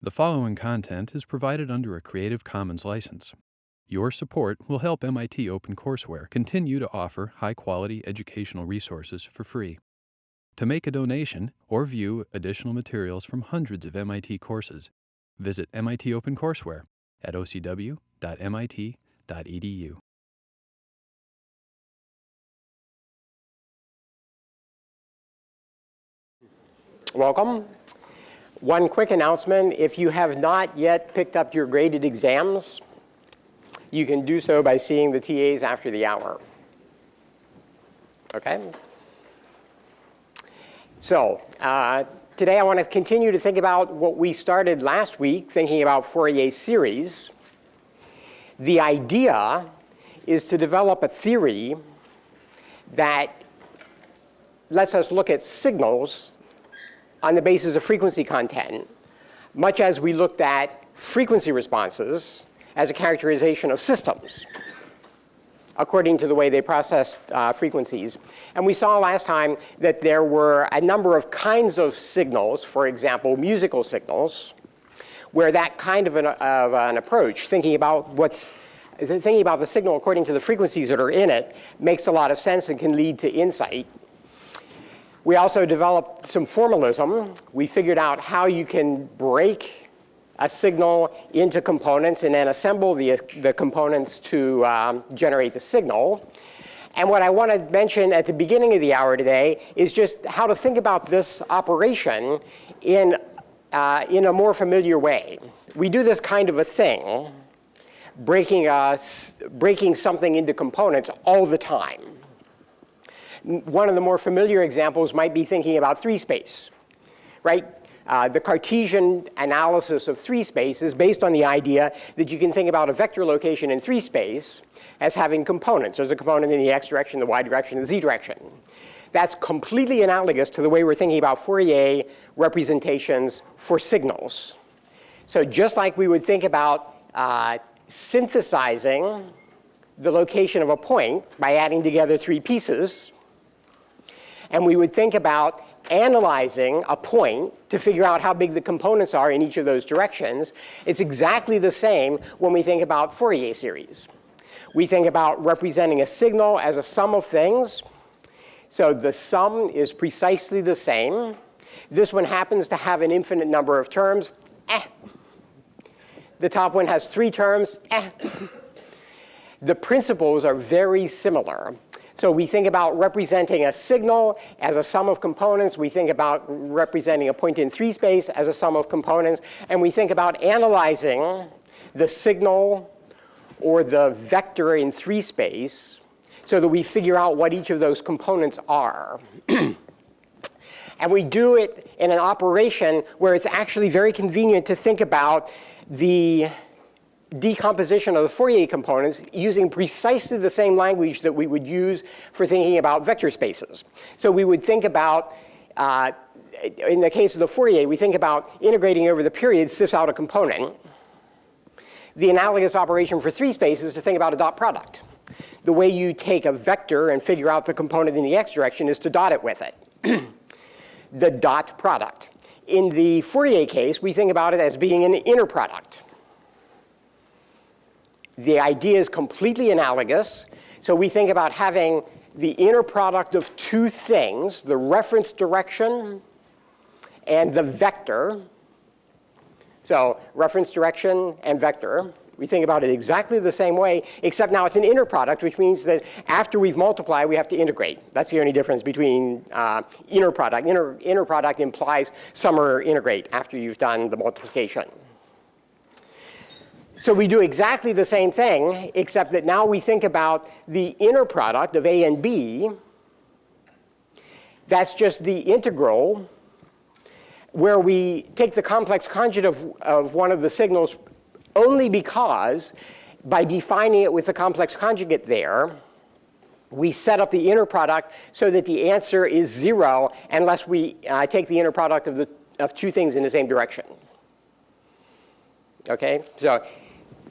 The following content is provided under a Creative Commons license. Your support will help MIT OpenCourseWare continue to offer high-quality educational resources for free. To make a donation or view additional materials from hundreds of MIT courses, visit MIT OpenCourseWare at ocw.mit.edu. Welcome. One quick announcement. If you have not yet picked up your graded exams, you can do so by seeing the TAs after the hour. Okay? So today I want to continue to think about what we started last week, thinking about Fourier series. The idea is to develop a theory that lets us look at signals on the basis of frequency content, much as we looked at frequency responses as a characterization of systems, according to the way they process frequencies. And we saw last time that there were a number of kinds of signals, for example, musical signals, where that kind of an approach, thinking about the signal according to the frequencies that are in it, makes a lot of sense and can lead to insight. We also developed some formalism. We figured out how you can break a signal into components and then assemble the components to generate the signal. And what I want to mention at the beginning of the hour today is just how to think about this operation in a more familiar way. We do this kind of a thing, breaking something into components all the time. One of the more familiar examples might be thinking about 3-space, right? The Cartesian analysis of 3-space is based on the idea that you can think about a vector location in 3-space as having components. There's a component in the x direction, the y direction, and the z direction. That's completely analogous to the way we're thinking about Fourier representations for signals. So just like we would think about synthesizing the location of a point by adding together 3 pieces, and we would think about analyzing a point to figure out how big the components are in each of those directions, it's exactly the same when we think about Fourier series. We think about representing a signal as a sum of things. So the sum is precisely the same. This one happens to have an infinite number of terms. The top one has 3 terms. The principles are very similar. So we think about representing a signal as a sum of components. We think about representing a point in 3-space as a sum of components. And we think about analyzing the signal or the vector in 3-space so that we figure out what each of those components are. And we do it in an operation where it's actually very convenient to think about the decomposition of the Fourier components using precisely the same language that we would use for thinking about vector spaces. So we would think about, in the case of the Fourier, we think about integrating over the period sifts out a component. The analogous operation for 3-space is to think about a dot product. The way you take a vector and figure out the component in the x direction is to dot it with it. The dot product. In the Fourier case, we think about it as being an inner product. The idea is completely analogous. So we think about having the inner product of 2 things, the reference direction and the vector. So reference direction and vector. We think about it exactly the same way, except now it's an inner product, which means that after we've multiplied, we have to integrate. That's the only difference between inner product. Inner product implies sum or integrate after you've done the multiplication. So we do exactly the same thing, except that now we think about the inner product of A and B. That's just the integral where we take the complex conjugate of one of the signals only because by defining it with the complex conjugate there, we set up the inner product so that the answer is 0 unless we take the inner product of 2 things in the same direction. Okay? So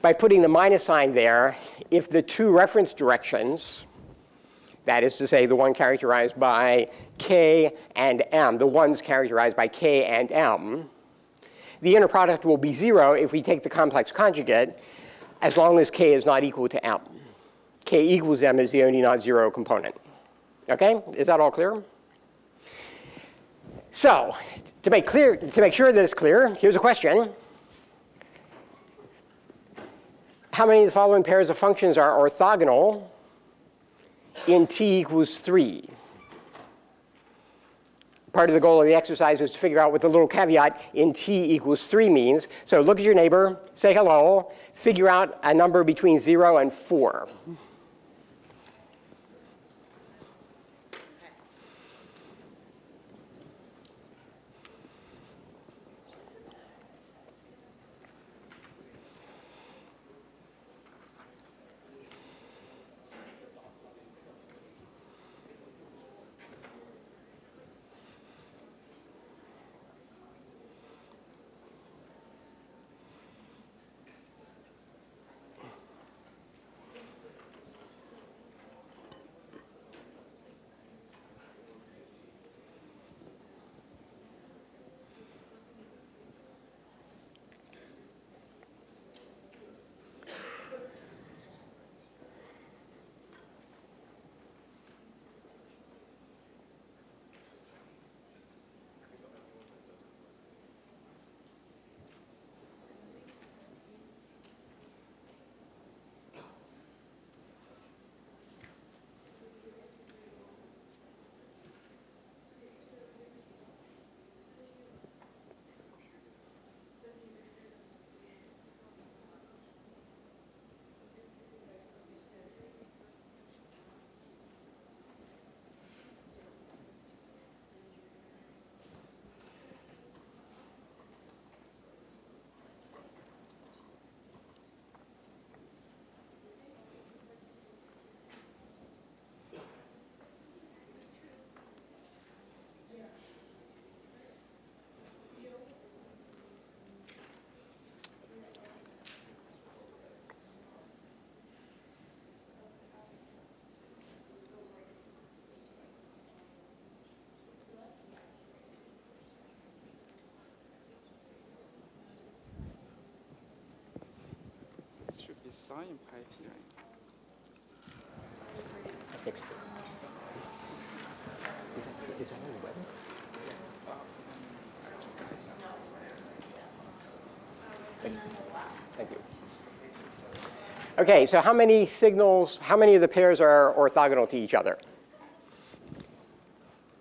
by putting the minus sign there, if the 2 reference directions, that is to say the one characterized by k and m, the ones characterized by k and m, the inner product will be 0 if we take the complex conjugate, as long as k is not equal to m. K equals m is the only non-zero component. Okay? Is that all clear? So, to make sure that it's clear, here's a question. How many of the following pairs of functions are orthogonal in t equals 3? Part of the goal of the exercise is to figure out what the little caveat in t equals 3 means. So look at your neighbor, say hello, figure out a number between 0 and 4. Sine pi t, right? I fixed it. Is that on the web? Thank you. Okay, so how many of the pairs are orthogonal to each other?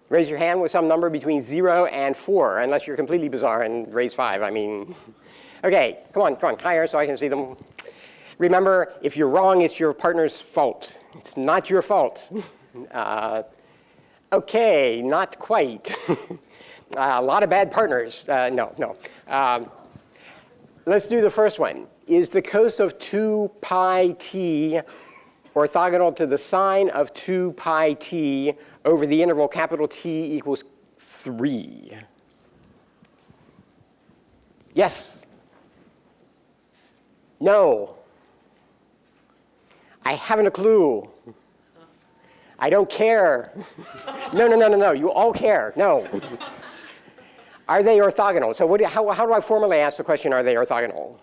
Raise your hand with some number between 0 and 4, unless you're completely bizarre and raise 5. I mean, okay, come on, higher so I can see them. Remember, if you're wrong, it's your partner's fault. It's not your fault. Okay, not quite. A lot of bad partners. No. Let's do the first one. Is the cos of 2 pi t orthogonal to the sine of 2 pi t over the interval capital T equals 3? Yes? No? I haven't a clue. I don't care. No. You all care. No. Are they orthogonal? So how do I formally ask the question, are they orthogonal?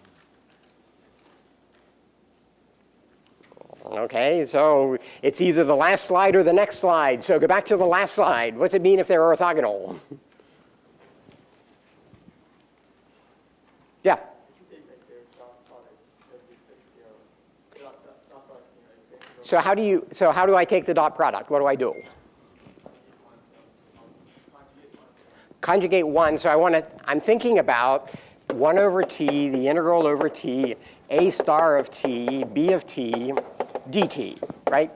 Okay, so it's either the last slide or the next slide. So go back to the last slide. What's it mean if they're orthogonal? Yeah. So how do I take the dot product? What do I do? Conjugate 1. So I'm thinking about 1 over t, the integral over t, a star of t, b of t, dt, right?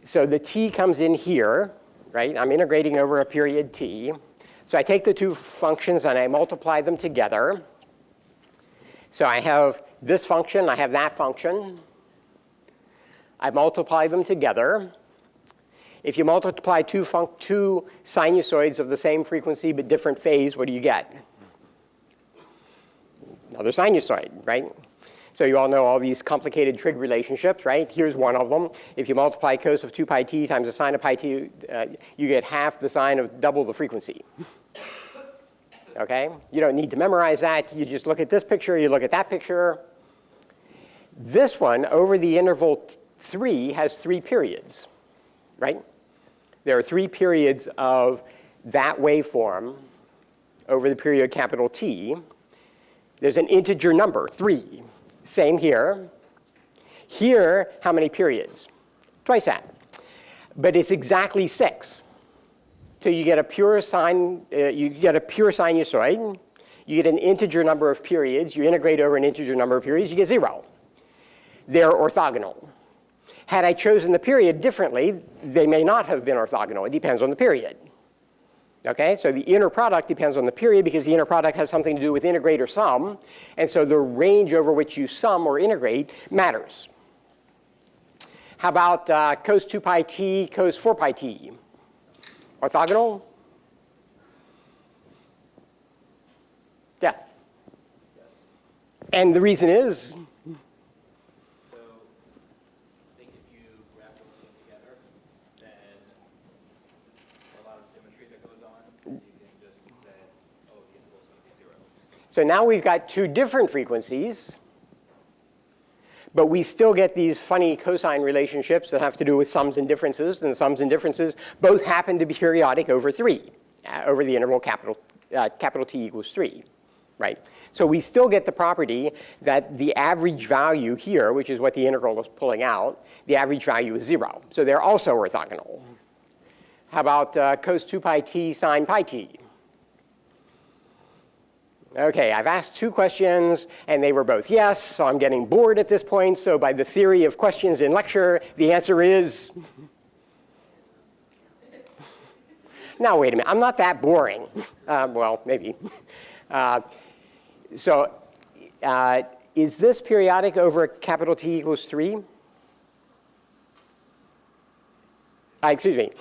So the t comes in here, right? I'm integrating over a period t. So I take the two functions and I multiply them together. So I have this function, I have that function. I multiply them together. If you multiply two sinusoids of the same frequency but different phase, what do you get? Another sinusoid, right? So you all know all these complicated trig relationships, right? Here's one of them. If you multiply cos of 2 pi t times the sine of pi t, you get half the sine of double the frequency. Okay? You don't need to memorize that. You just look at this picture, you look at that picture. This one, over the interval 3, has 3 periods, right? There are 3 periods of that waveform over the period capital T. There's an integer number, 3. Same here. Here, how many periods? Twice that. But it's exactly 6. So you get a pure sinusoid. You get an integer number of periods. You integrate over an integer number of periods. You get 0. They're orthogonal. Had I chosen the period differently, they may not have been orthogonal. It depends on the period. Okay, so the inner product depends on the period because the inner product has something to do with integrate or sum. And so the range over which you sum or integrate matters. How about cos 2 pi t, cos 4 pi t? Orthogonal? Yeah. Yes. And the reason is? So I think if you wrap everything together, then a lot of symmetry that goes on. You can just say, oh, the interval is going to be 0. So now we've got 2 different frequencies, but we still get these funny cosine relationships that have to do with sums and differences, and the sums and differences both happen to be periodic over 3, over the interval capital T equals 3, right? So we still get the property that the average value here, which is what the integral is pulling out, the average value is 0. So they're also orthogonal. How about cos 2 pi t sine pi t? Okay, I've asked 2 questions, and they were both yes, so I'm getting bored at this point. So by the theory of questions in lecture, the answer is? Now, wait a minute. I'm not that boring. Well, maybe. Is this periodic over capital T equals 3? Excuse me.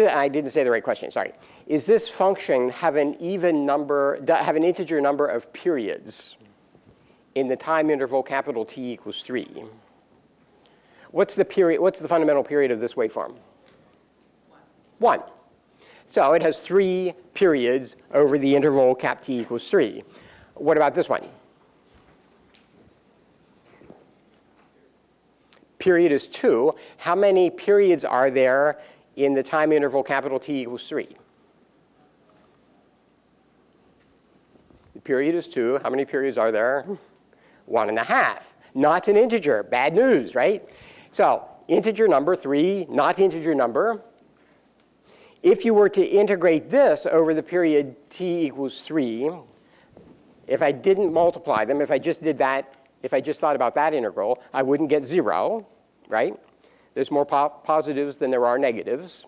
I didn't say the right question. Sorry. Is this function have an integer number of periods in the time interval capital T equals 3? What's the fundamental period of this waveform? 1. So it has 3 periods over the interval cap T equals 3. What about this one? Period is 2. How many periods are there in the time interval capital T equals 3? The period is 2. How many periods are there? 1.5. Not an integer. Bad news, right? So integer number 3, not integer number. If you were to integrate this over the period T equals 3, if I didn't multiply them, if I just thought about that integral, I wouldn't get 0, right? There's more positives than there are negatives.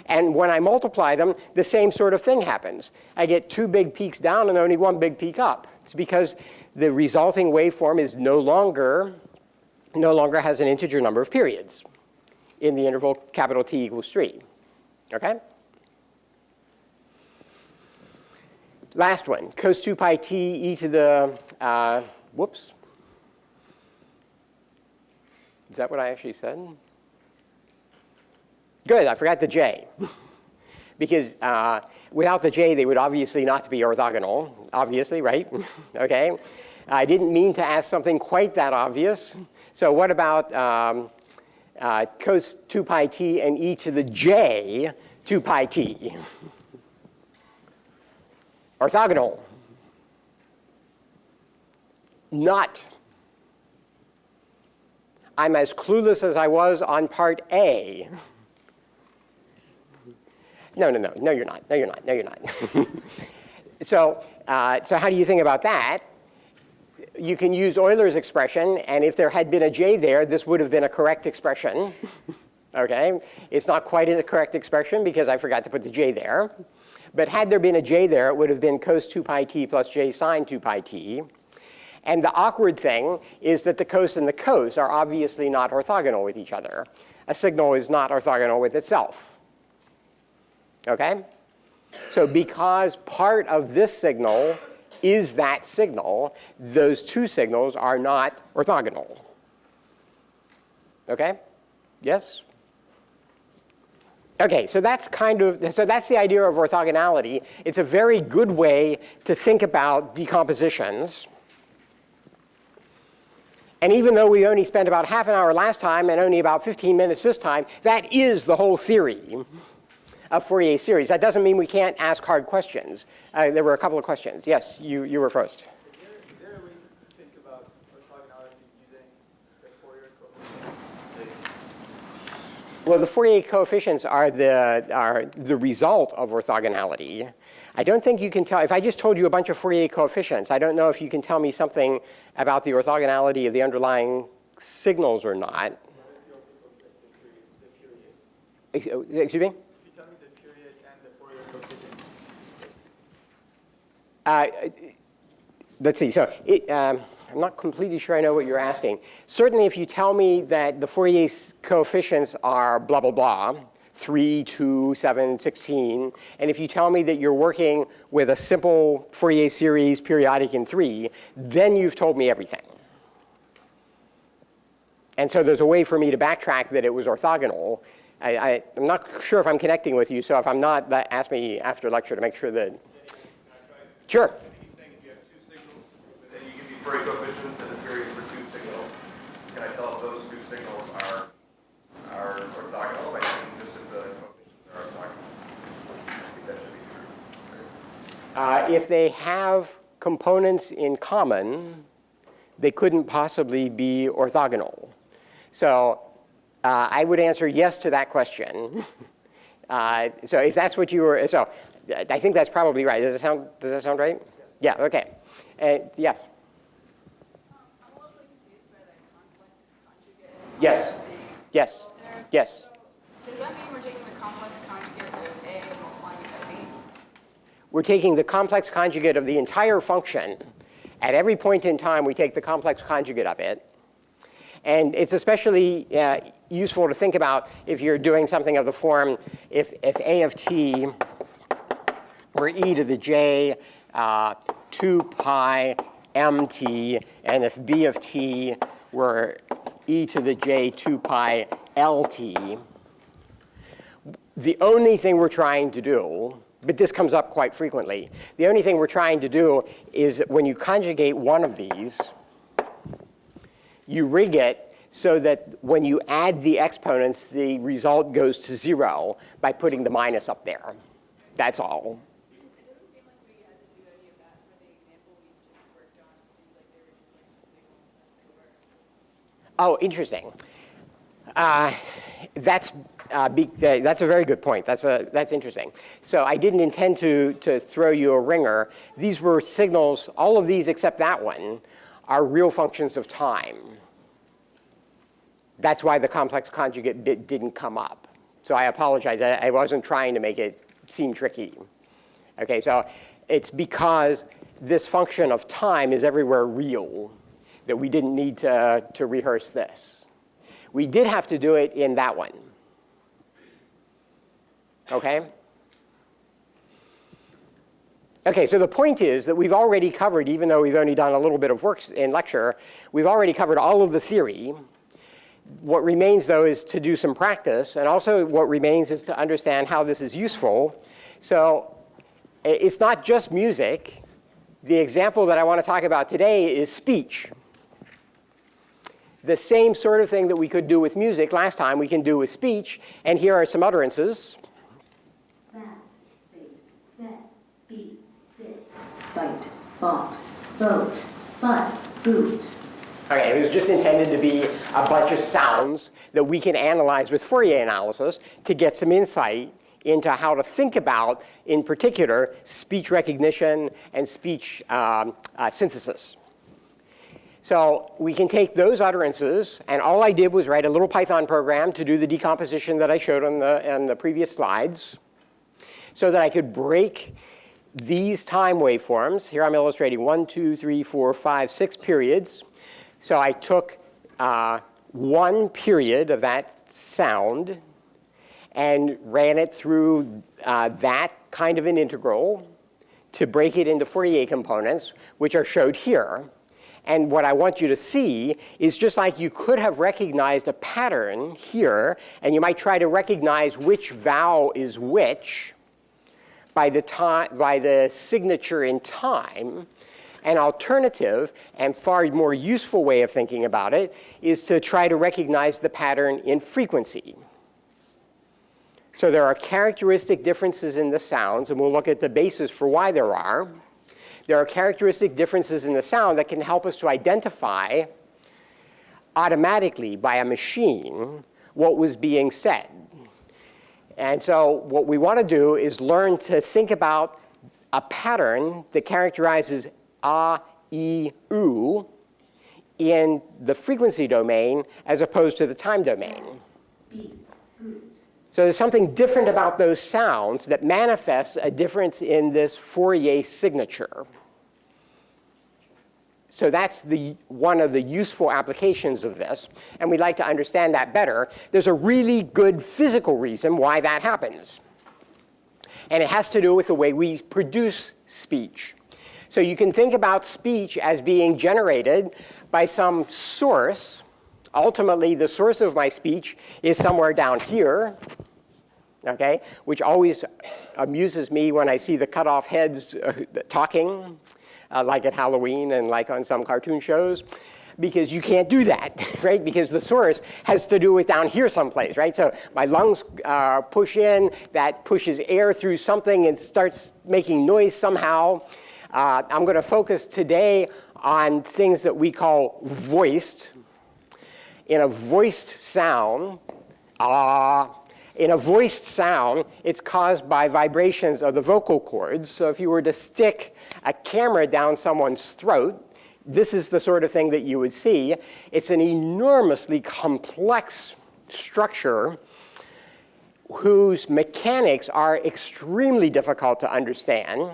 And when I multiply them, the same sort of thing happens. I get 2 big peaks down and only 1 big peak up. It's because the resulting waveform is no longer has an integer number of periods in the interval capital T equals 3. Okay? Last one, cos 2 pi t e to the, whoops. Is that what I actually said? Good, I forgot the j. Because without the j, they would obviously not be orthogonal, obviously, right? Okay. I didn't mean to ask something quite that obvious. So what about cos 2 pi t and e to the j 2 pi t? Orthogonal. Not. I'm as clueless as I was on part A. No, you're not. No, you're not. So how do you think about that? You can use Euler's expression, and if there had been a j there, this would have been a correct expression. Okay? It's not quite a correct expression because I forgot to put the j there. But had there been a j there, it would have been cos 2 pi t plus j sine 2 pi t. And the awkward thing is that the cos and the cos are obviously not orthogonal with each other. A signal is not orthogonal with itself. Okay? So because part of this signal is that signal, those 2 signals are not orthogonal. Okay? Yes? Okay, so that's the idea of orthogonality. It's a very good way to think about decompositions. And even though we only spent about half an hour last time and only about 15 minutes this time, that is the whole theory of Fourier series. That doesn't mean we can't ask hard questions. There were a couple of questions. Yes, you were first. Is there a way to think about orthogonality using the Fourier coefficients? Well, the Fourier coefficients are the result of orthogonality. I don't think you can tell, if I just told you a bunch of Fourier coefficients, I don't know if you can tell me something about the orthogonality of the underlying signals or not. Excuse me? If you tell me the period and the Fourier coefficients. Let's see. So I'm not completely sure I know what you're asking. Certainly, if you tell me that the Fourier coefficients are blah, blah, blah, 3, 2, 7, 16, and if you tell me that you're working with a simple Fourier series periodic in 3, then you've told me everything. And so there's a way for me to backtrack that it was orthogonal. I'm not sure if I'm connecting with you, so if I'm not, ask me after lecture to make sure that. Sure. He's saying if you have two signals, and then you give me Fourier coefficients and a period for two signals, can I tell if those two signals are orthogonal by saying just if the coefficients are orthogonal? I think that should be true. If they have components in common, they couldn't possibly be orthogonal. So I would answer yes to that question. So if that's what you were, so I think that's probably right. Does that sound right? Yeah, okay. Yes. I'm a little bit confused by the complex conjugate. Yes. Yes. There. Yes. So does that mean we're taking the complex conjugate of A and multiplying it by B? We're taking the complex conjugate of the entire function. At every point in time, we take the complex conjugate of it. And it's especially useful to think about if you're doing something of the form, if A of t were e to the j 2 pi mt, and if B of t were e to the j 2 pi lt, the only thing we're trying to do, but this comes up quite frequently, the only thing we're trying to do is when you conjugate one of these, you rig it so that when you add the exponents, the result goes to 0 by putting the minus up there. That's all. It doesn't seem like we had to do any of that for the example we just worked on. It seems like they were just like signals as they were. Oh, interesting. That's a very good point. That's interesting. So I didn't intend to throw you a ringer. These were signals, all of these except that one, are real functions of time. That's why the complex conjugate bit didn't come up. So I apologize. I wasn't trying to make it seem tricky. Okay, so it's because this function of time is everywhere real that we didn't need to rehearse this. We did have to do it in that one. Okay? Okay, so the point is that we've already covered, even though we've only done a little bit of work in lecture, we've already covered all of the theory. What remains, though, is to do some practice, and also what remains is to understand how this is useful. So it's not just music. The example that I want to talk about today is speech. The same sort of thing that we could do with music last time, we can do with speech, and here are some utterances. Bat, bait, bet, beat, bit, bite, box, boat, butt, boot. Okay, it was just intended to be a bunch of sounds that we can analyze with Fourier analysis to get some insight into how to think about, in particular, speech recognition and speech synthesis. So we can take those utterances, and all I did was write a little Python program to do the decomposition that I showed on the previous slides, so that I could break these time waveforms. Here I'm illustrating 1, 2, 3, 4, 5, 6 periods. So I took one period of that sound and ran it through that kind of an integral to break it into Fourier components, which are showed here. And what I want you to see is just like you could have recognized a pattern here, and you might try to recognize which vowel is which by the signature in time. An alternative and far more useful way of thinking about it is to try to recognize the pattern in frequency. So there are characteristic differences in the sounds, and we'll look at the basis for why there are. There are characteristic differences in the sound that can help us to identify automatically by a machine what was being said. And so what we want to do is learn to think about a pattern that characterizes a, e, u in the frequency domain as opposed to the time domain. So there's something different about those sounds that manifests a difference in this Fourier signature. So that's one of the useful applications of this, and we'd like to understand that better. There's a really good physical reason why that happens, and it has to do with the way we produce speech. So you can think about speech as being generated by some source. Ultimately, the source of my speech is somewhere down here, okay, which always amuses me when I see the cut-off heads talking, like at Halloween and like on some cartoon shows, because you can't do that, right? Because the source has to do with down here someplace, right? So my lungs push in, that pushes air through something and starts making noise somehow. I'm going to focus today on things that we call voiced. In a voiced sound, in a voiced sound, it's caused by vibrations of the vocal cords. So if you were to stick a camera down someone's throat, this is the sort of thing that you would see. It's an enormously complex structure whose mechanics are extremely difficult to understand.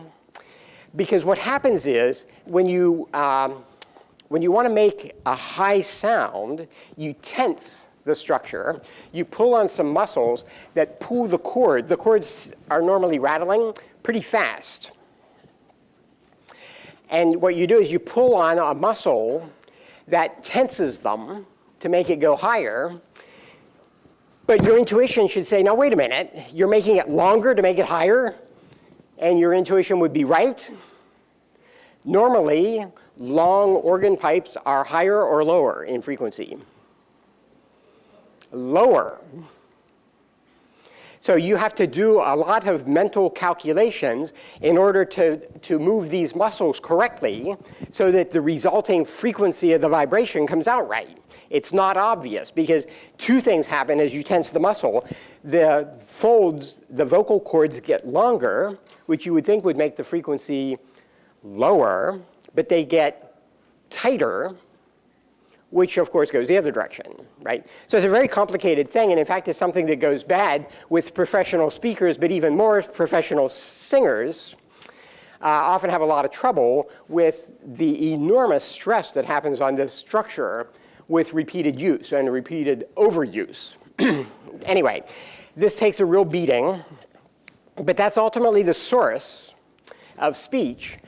Because what happens is when you want to make a high sound, you tense the structure. You pull on some muscles that pull the cord. The cords are normally rattling pretty fast. And what you do is you pull on a muscle that tenses them to make it go higher. But your intuition should say, now wait a minute, you're making it longer to make it higher? And your intuition would be right. Normally, long organ pipes are higher or lower in frequency. Lower. So you have to do a lot of mental calculations in order to move these muscles correctly so that the resulting frequency of the vibration comes out right. It's not obvious because two things happen as you tense the muscle. The folds, the vocal cords get longer, which you would think would make the frequency lower, but they get tighter, which of course goes the other direction, right? So it's a very complicated thing, and in fact it's something that goes bad with professional speakers, but even more professional singers often have a lot of trouble with the enormous stress that happens on this structure with repeated use and repeated overuse. Anyway, this takes a real beating, but that's ultimately the source of speech.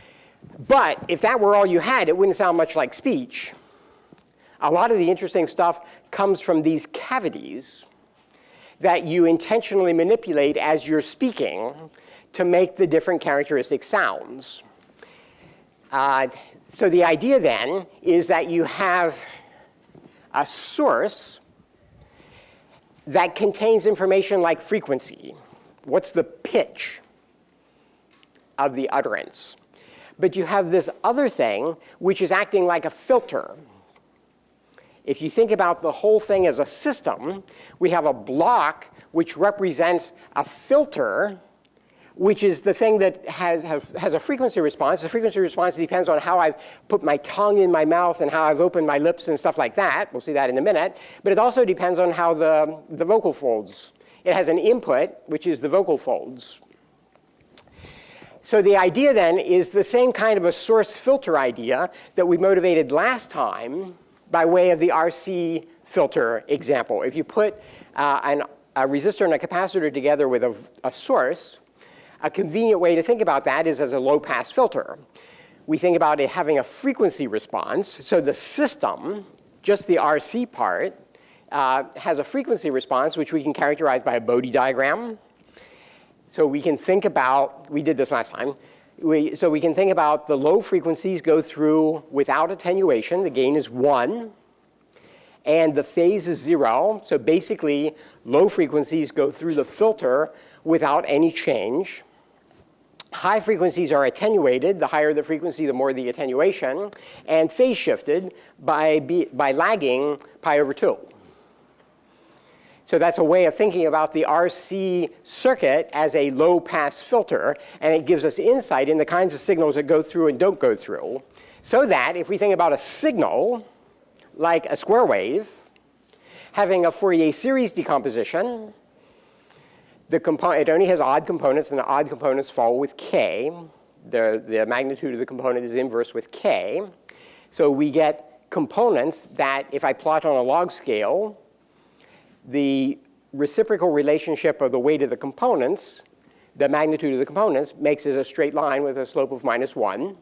But if that were all you had, it wouldn't sound much like speech. A lot of the interesting stuff comes from these cavities that you intentionally manipulate as you're speaking to make the different characteristic sounds. So the idea then is that you have a source that contains information like frequency. What's the pitch of the utterance? But you have this other thing which is acting like a filter. If you think about the whole thing as a system, we have a block which represents a filter, which is the thing that has a frequency response. The frequency response depends on how I've put my tongue in my mouth and how I've opened my lips and stuff like that. We'll see that in a minute. But it also depends on how the vocal folds. It has an input, which is the vocal folds. So the idea then is the same kind of a source filter idea that we motivated last time by way of the RC filter example. If you put a resistor and a capacitor together with a source, a convenient way to think about that is as a low-pass filter. we think about it having a frequency response. So the system, just the RC part, has a frequency response, which we can characterize by a Bode diagram. So we can think about, we did this last time, so we can think about the low frequencies go through without attenuation. The gain is 1. And the phase is 0. So basically, low frequencies go through the filter without any change. High frequencies are attenuated. The higher the frequency, the more the attenuation. And phase shifted by lagging pi over 2. So that's a way of thinking about the RC circuit as a low-pass filter. And it gives us insight in the kinds of signals that go through and don't go through. So that if we think about a signal, like a square wave, having a Fourier series decomposition, it only has odd components, and the odd components fall with k. The magnitude of the component is inverse with k. So we get components that, if I plot on a log scale, the reciprocal relationship of the weight of the components, the magnitude of the components, makes it a straight line with a slope of -1.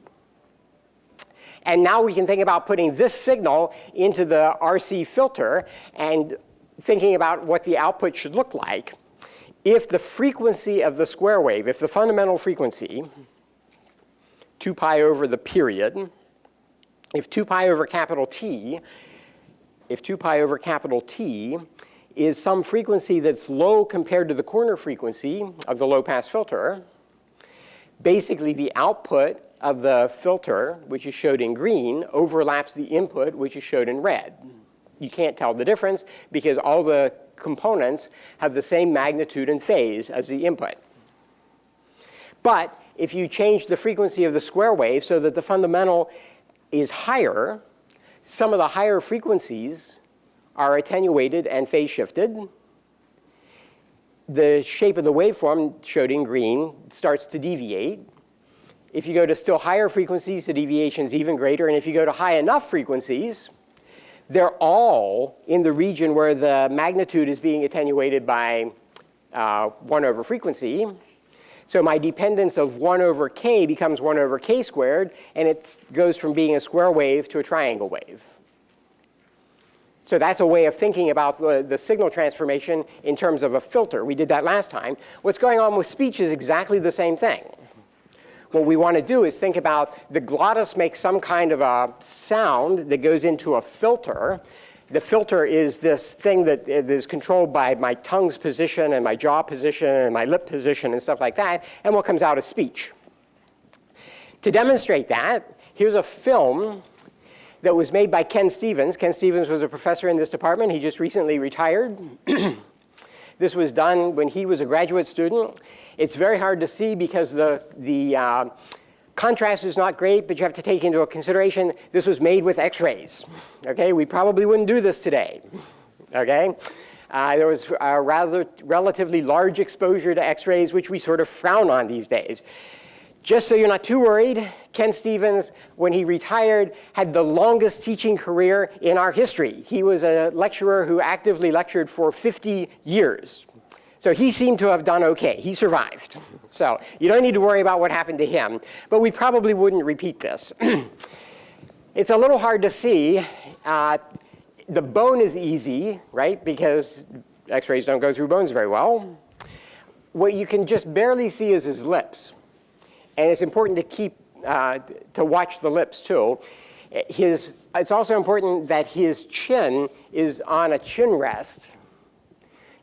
And now we can think about putting this signal into the RC filter and thinking about what the output should look like. If the frequency of the square wave, if the fundamental frequency, 2 pi over the period, if 2 pi over capital T, is some frequency that's low compared to the corner frequency of the low-pass filter, basically the output of the filter, which is showed in green, overlaps the input, which is showed in red. You can't tell the difference because all the components have the same magnitude and phase as the input. But if you change the frequency of the square wave so that the fundamental is higher, some of the higher frequencies are attenuated and phase shifted. The shape of the waveform, showed in green, starts to deviate. If you go to still higher frequencies, the deviation is even greater. And if you go to high enough frequencies, they're all in the region where the magnitude is being attenuated by 1 over frequency. So my dependence of 1 over k becomes 1 over k squared, and it goes from being a square wave to a triangle wave. So that's a way of thinking about the signal transformation in terms of a filter. We did that last time. What's going on with speech is exactly the same thing. What we want to do is think about the glottis makes some kind of a sound that goes into a filter. The filter is this thing that is controlled by my tongue's position and my jaw position and my lip position and stuff like that, and what comes out is speech. To demonstrate that, here's a film that was made by Ken Stevens. Ken Stevens was a professor in this department. He just recently retired. This was done when he was a graduate student. It's very hard to see because the contrast is not great, but you have to take into consideration this was made with X-rays. Okay, we probably wouldn't do this today. Okay, there was a relatively large exposure to X-rays, which we sort of frown on these days. Just so you're not too worried, Ken Stevens, when he retired, had the longest teaching career in our history. He was a lecturer who actively lectured for 50 years. So he seemed to have done OK. He survived. So you don't need to worry about what happened to him. But we probably wouldn't repeat this. It's a little hard to see. The bone is easy, right? Because X-rays don't go through bones very well. What you can just barely see is his lips. And it's important to watch the lips, too. It's also important that his chin is on a chin rest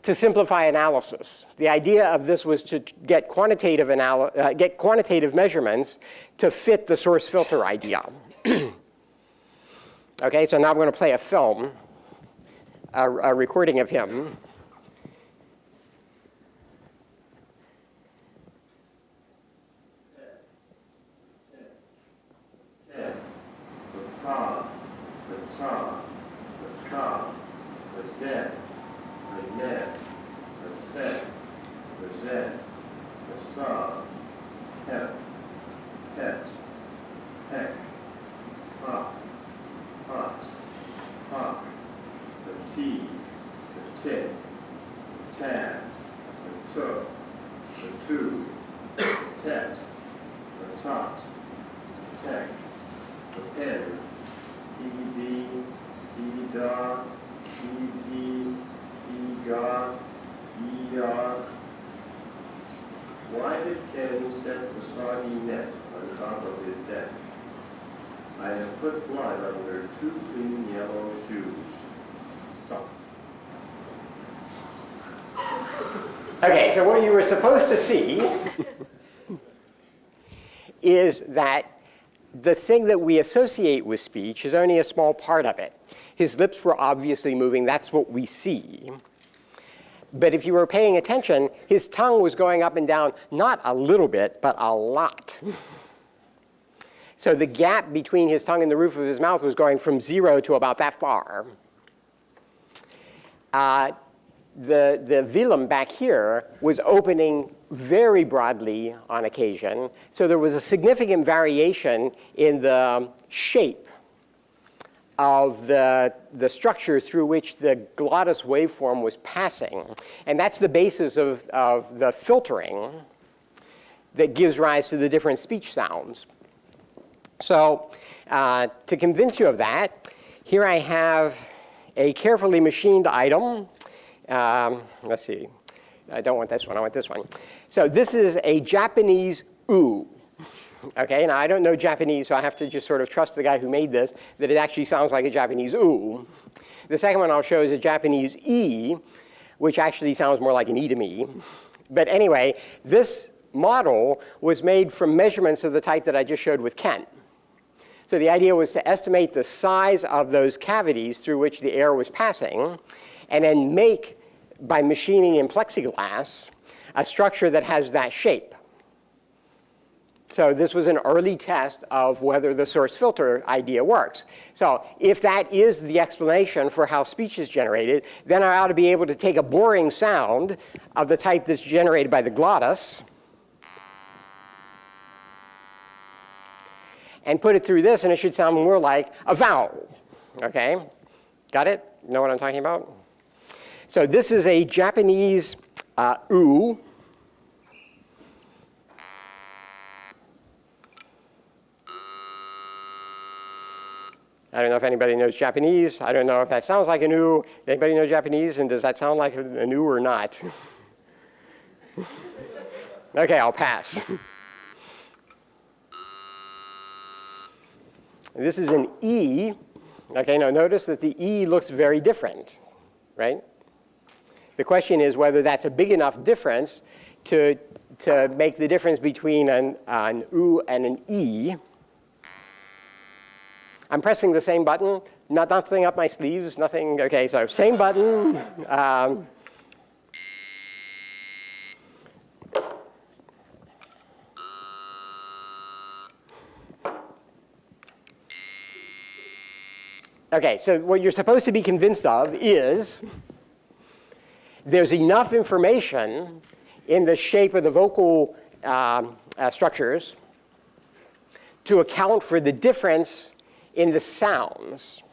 to simplify analysis. The idea of this was to get quantitative measurements to fit the source filter idea. OK, so now I'm going to play a film, a recording of him. Tet, the tot, tek, Okay, so what you were supposed to see is that the thing that we associate with speech is only a small part of it. His lips were obviously moving. That's what we see. But if you were paying attention, his tongue was going up and down, not a little bit, but a lot. So the gap between his tongue and the roof of his mouth was going from 0 to about that far. The velum back here was opening very broadly on occasion. So there was a significant variation in the shape of the structure through which the glottis waveform was passing. And that's the basis of the filtering that gives rise to the different speech sounds. So to convince you of that, here I have a carefully machined item. Let's see. I don't want this one. I want this one. So this is a Japanese oo. Okay, now I don't know Japanese, so I have to just sort of trust the guy who made this, that it actually sounds like a Japanese oo. The second one I'll show is a Japanese e, which actually sounds more like an e to me. But anyway, this model was made from measurements of the type that I just showed with Kent. So the idea was to estimate the size of those cavities through which the air was passing, and then make, by machining in plexiglass, a structure that has that shape. So this was an early test of whether the source filter idea works. So if that is the explanation for how speech is generated, then I ought to be able to take a boring sound of the type that's generated by the glottis and put it through this, and it should sound more like a vowel. Okay? Got it? Know what I'm talking about? So this is a Japanese oo. I don't know if anybody knows Japanese. I don't know if that sounds like an oo. Anybody know Japanese? And does that sound like an oo or not? Okay, I'll pass. This is an E. Okay, now notice that the E looks very different, right? The question is whether that's a big enough difference to make the difference between an oo and an E. I'm pressing the same button, nothing up my sleeves, nothing. Okay, so same button. Okay, so what you're supposed to be convinced of is there's enough information in the shape of the vocal structures to account for the difference in the sounds.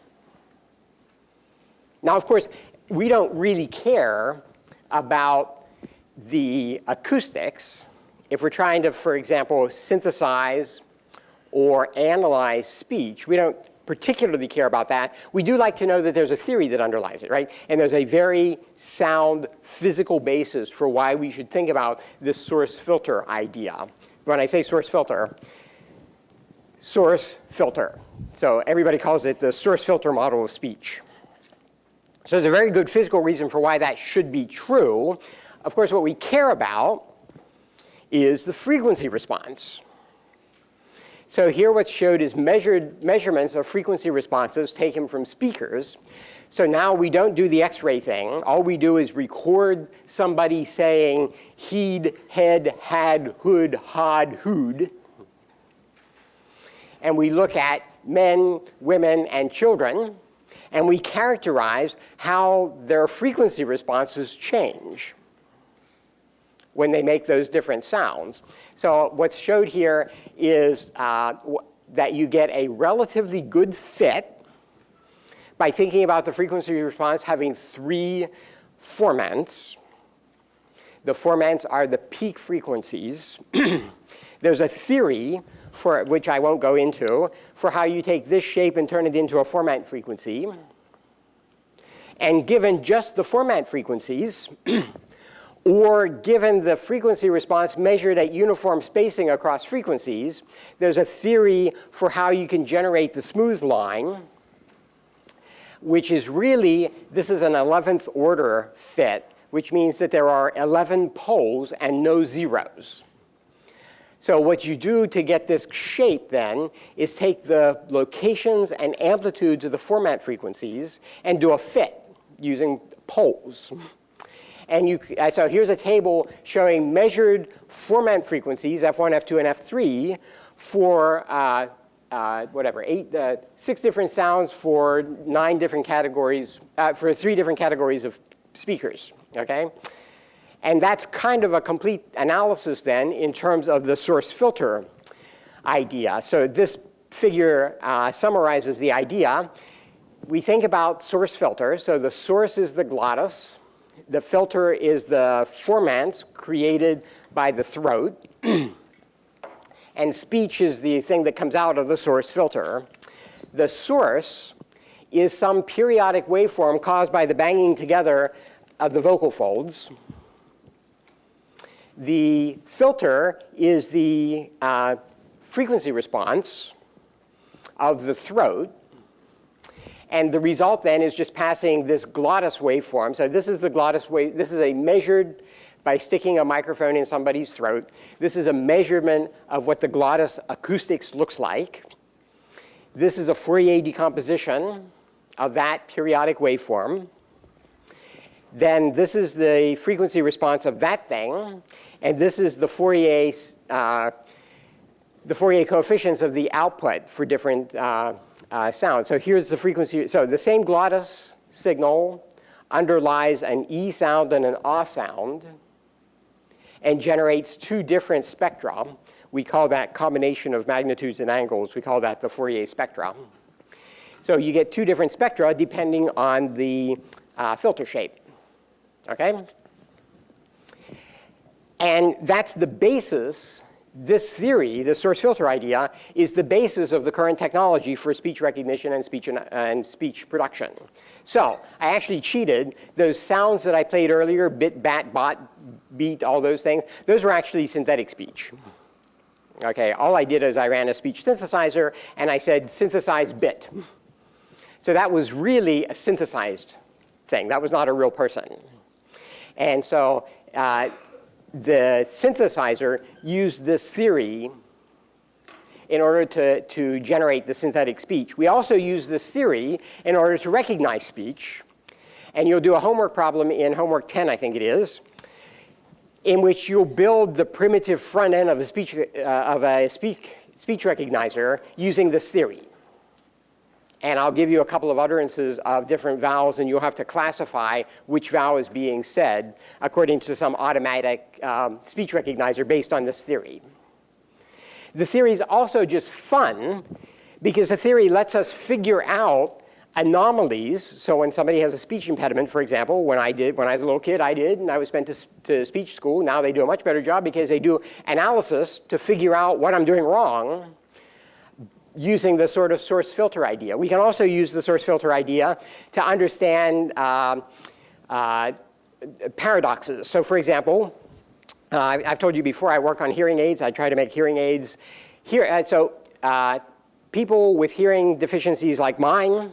Now, of course, we don't really care about the acoustics if we're trying to, for example, synthesize or analyze speech. We don't particularly care about that. We do like to know that there's a theory that underlies it, right? And there's a very sound physical basis for why we should think about this source filter idea. When I say source filter, so everybody calls it the source filter model of speech. So there's a very good physical reason for why that should be true. Of course, what we care about is the frequency response. So here what's showed is measurements of frequency responses taken from speakers. So now we don't do the X-ray thing. All we do is record somebody saying heed, head, had, hood, hod, hood. And we look at men, women, and children, and we characterize how their frequency responses change when they make those different sounds. So what's showed here is that you get a relatively good fit by thinking about the frequency response having 3 formants. The formants are the peak frequencies. There's a theory, for which I won't go into, for how you take this shape and turn it into a formant frequency. And given just the formant frequencies, or given the frequency response measured at uniform spacing across frequencies, there's a theory for how you can generate the smooth line, which is really, this is an 11th order fit which means that there are 11 poles and no zeros. So what you do to get this shape then is take the locations and amplitudes of the format frequencies and do a fit using poles. And so here's a table showing measured format frequencies, F1, F2, and F3 for 6 different sounds for 9 different categories, for 3 different categories of speakers, okay? And that's kind of a complete analysis then in terms of the source filter idea. So this figure summarizes the idea. We think about source filter. So the source is the glottis. The filter is the formants created by the throat. And speech is the thing that comes out of the source filter. The source is some periodic waveform caused by the banging together of the vocal folds. The filter is the frequency response of the throat. And the result then is just passing this glottis waveform. So this is the glottis wave. This is a measured by sticking a microphone in somebody's throat. This is a measurement of what the glottis acoustics looks like. This is a Fourier decomposition of that periodic waveform. Then this is the frequency response of that thing. And this is the Fourier coefficients of the output for different sounds. So here's the frequency. So the same glottis signal underlies an E sound and an A sound and generates 2 different spectra. We call that combination of magnitudes and angles. We call that the Fourier spectra. So you get 2 different spectra depending on the filter shape. Okay? And that's the basis. This theory, the source filter idea, is the basis of the current technology for speech recognition and speech production. So I actually cheated. Those sounds that I played earlier, bit, bat, bot, beat, all those things, those were actually synthetic speech. Okay, all I did is I ran a speech synthesizer and I said synthesize bit. So that was really a synthesized thing. That was not a real person. And so the synthesizer used this theory in order to generate the synthetic speech. We also use this theory in order to recognize speech. And you'll do a homework problem in homework 10, I think it is, in which you'll build the primitive front end of a speech recognizer using this theory. And I'll give you a couple of utterances of different vowels, and you'll have to classify which vowel is being said according to some automatic speech recognizer based on this theory. The theory is also just fun because the theory lets us figure out anomalies. So when somebody has a speech impediment, for example, when I was a little kid, and I was sent to speech school. Now they do a much better job because they do analysis to figure out what I'm doing wrong, using the sort of source filter idea. We can also use the source filter idea to understand paradoxes. So for example, I've told you before, I work on hearing aids. I try to make hearing aids. People with hearing deficiencies like mine,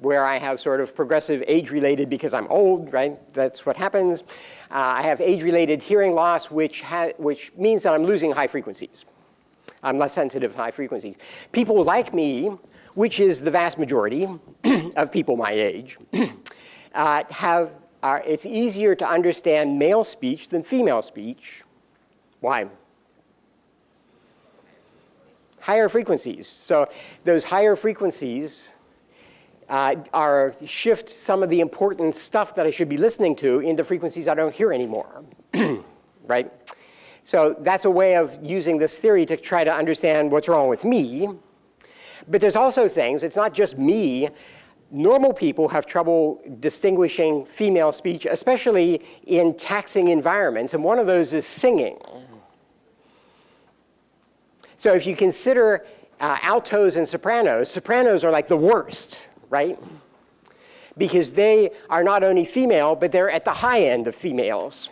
where I have sort of progressive age-related because I'm old, right? That's what happens. I have age-related hearing loss, which means that I'm losing high frequencies. I'm less sensitive to high frequencies. People like me, which is the vast majority of people my age, it's easier to understand male speech than female speech. Why? Higher frequencies. So those higher frequencies shift some of the important stuff that I should be listening to into frequencies I don't hear anymore, right? So that's a way of using this theory to try to understand what's wrong with me. But there's also things, it's not just me. Normal people have trouble distinguishing female speech, especially in taxing environments, and one of those is singing. So if you consider altos and sopranos are like the worst, right? Because they are not only female, but they're at the high end of females.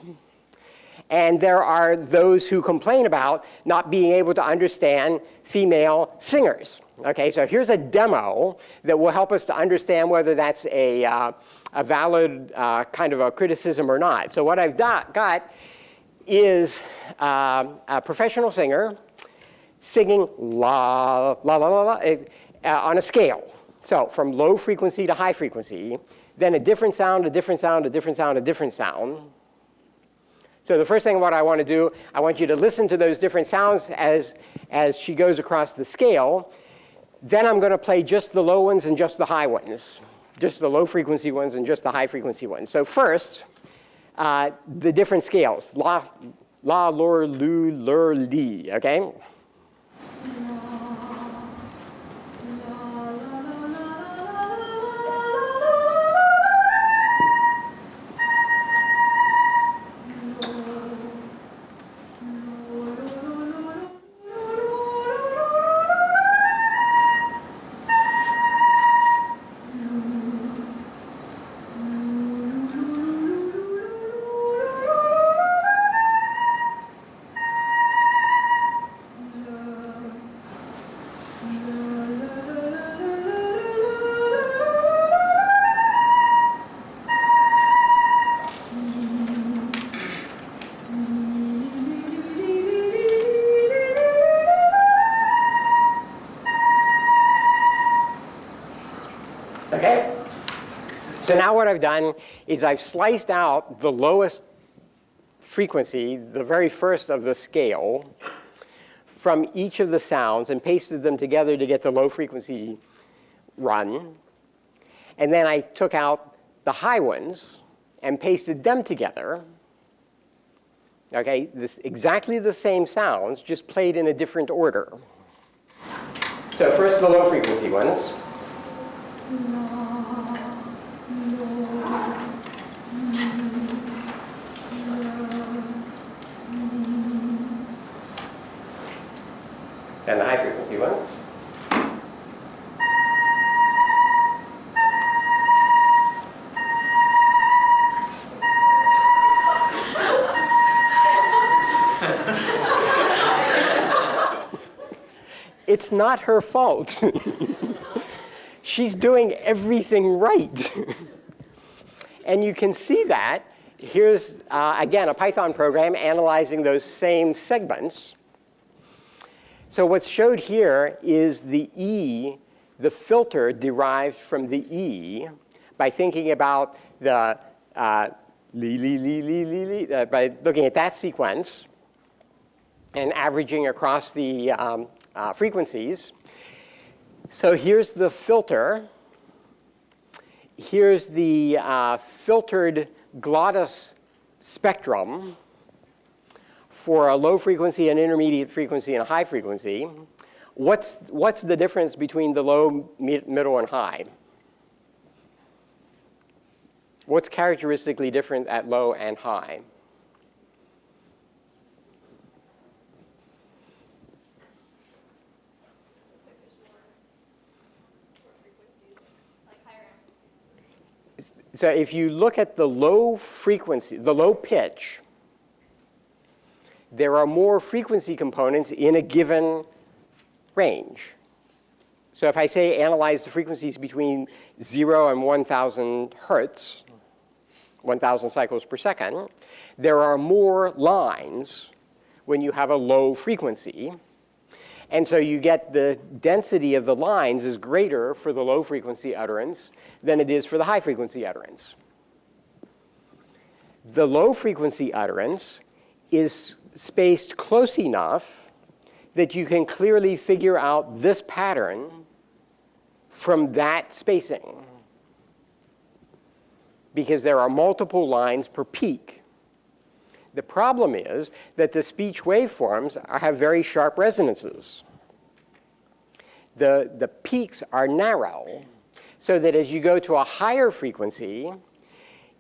And there are those who complain about not being able to understand female singers. Okay, so here's a demo that will help us to understand whether that's a valid kind of a criticism or not. So what I've got is a professional singer singing la, la, la, la, la, on a scale. So from low frequency to high frequency, then a different sound, a different sound, a different sound, a different sound. So the first thing what I want to do, I want you to listen to those different sounds as she goes across the scale. Then I'm going to play just the low ones and just the high ones, just the low frequency ones and just the high frequency ones. So first, the different scales, la, la, lor, lu, lur, li, okay? Okay? So now what I've done is I've sliced out the lowest frequency, the very first of the scale, from each of the sounds and pasted them together to get the low frequency run. And then I took out the high ones and pasted them together. Okay, exactly the same sounds, just played in a different order. So first the low frequency ones. And the high frequency ones. It's not her fault. She's doing everything right. And you can see that. Here's, again, a Python program analyzing those same segments. So what's showed here is the E, the filter derived from the E by thinking about the li, li, li, li, li, li, by looking at that sequence and averaging across the frequencies. So here's the filter. Here's the filtered glottis spectrum for a low frequency, an intermediate frequency, and a high frequency. What's the difference between the low, middle, and high? What's characteristically different at low and high? So if you look at the low frequency, the low pitch, there are more frequency components in a given range. So if I say analyze the frequencies between 0 and 1,000 hertz, 1,000 cycles per second, there are more lines when you have a low frequency. And so you get the density of the lines is greater for the low frequency utterance than it is for the high frequency utterance. The low frequency utterance is spaced close enough that you can clearly figure out this pattern from that spacing, because there are multiple lines per peak. The problem is that the speech waveforms have very sharp resonances. The peaks are narrow, so that as you go to a higher frequency,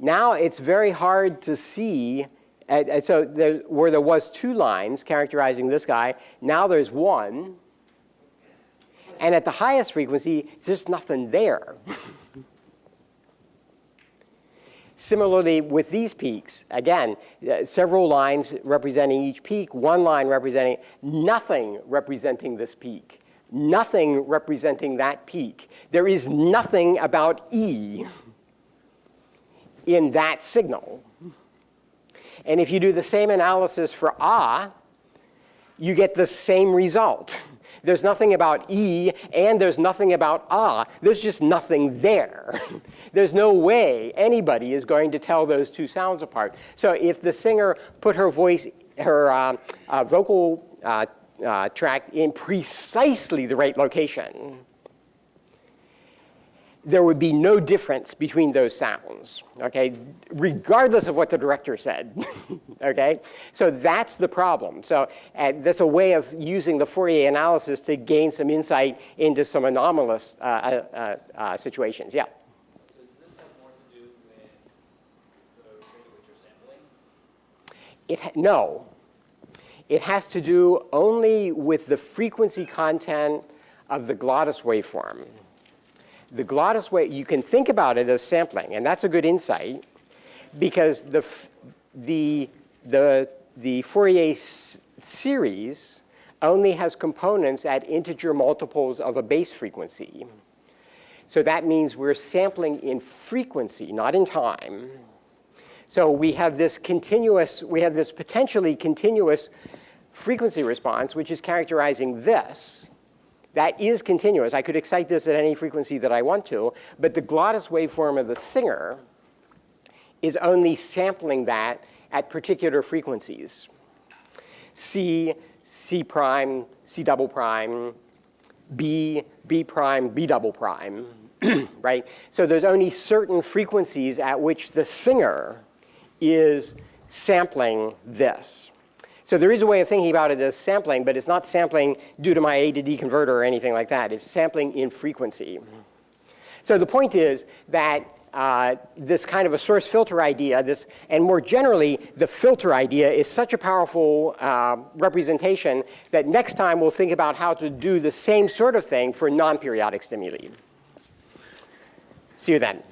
now it's very hard to see. So where there was 2 lines characterizing this guy, now there's 1. And at the highest frequency, there's nothing there. Similarly, with these peaks, again, several lines representing each peak, one line representing nothing representing this peak, nothing representing that peak. There is nothing about E in that signal. And if you do the same analysis for ah, you get the same result. There's nothing about E, and there's nothing about ah. There's just nothing there. There's no way anybody is going to tell those two sounds apart. So if the singer put her voice, her vocal tract in precisely the right location, there would be no difference between those sounds, okay, regardless of what the director said, okay? So that's the problem. So that's a way of using the Fourier analysis to gain some insight into some anomalous situations, yeah? So does this have more to do with the rate at which you're sampling? No. It has to do only with the frequency content of the glottis waveform. The glottis wave, you can think about it as sampling, and that's a good insight, because the Fourier series only has components at integer multiples of a base frequency. So that means we're sampling in frequency, not in time. So we have this potentially continuous frequency response, which is characterizing this. That is continuous. I could excite this at any frequency that I want to, but the glottis waveform of the singer is only sampling that at particular frequencies. C, C prime, C double prime, B, B prime, B double prime, right? So there's only certain frequencies at which the singer is sampling this. So there is a way of thinking about it as sampling, but it's not sampling due to my A to D converter or anything like that. It's sampling in frequency. So the point is that this kind of a source filter idea, and more generally, the filter idea is such a powerful representation that next time we'll think about how to do the same sort of thing for non-periodic stimuli. See you then.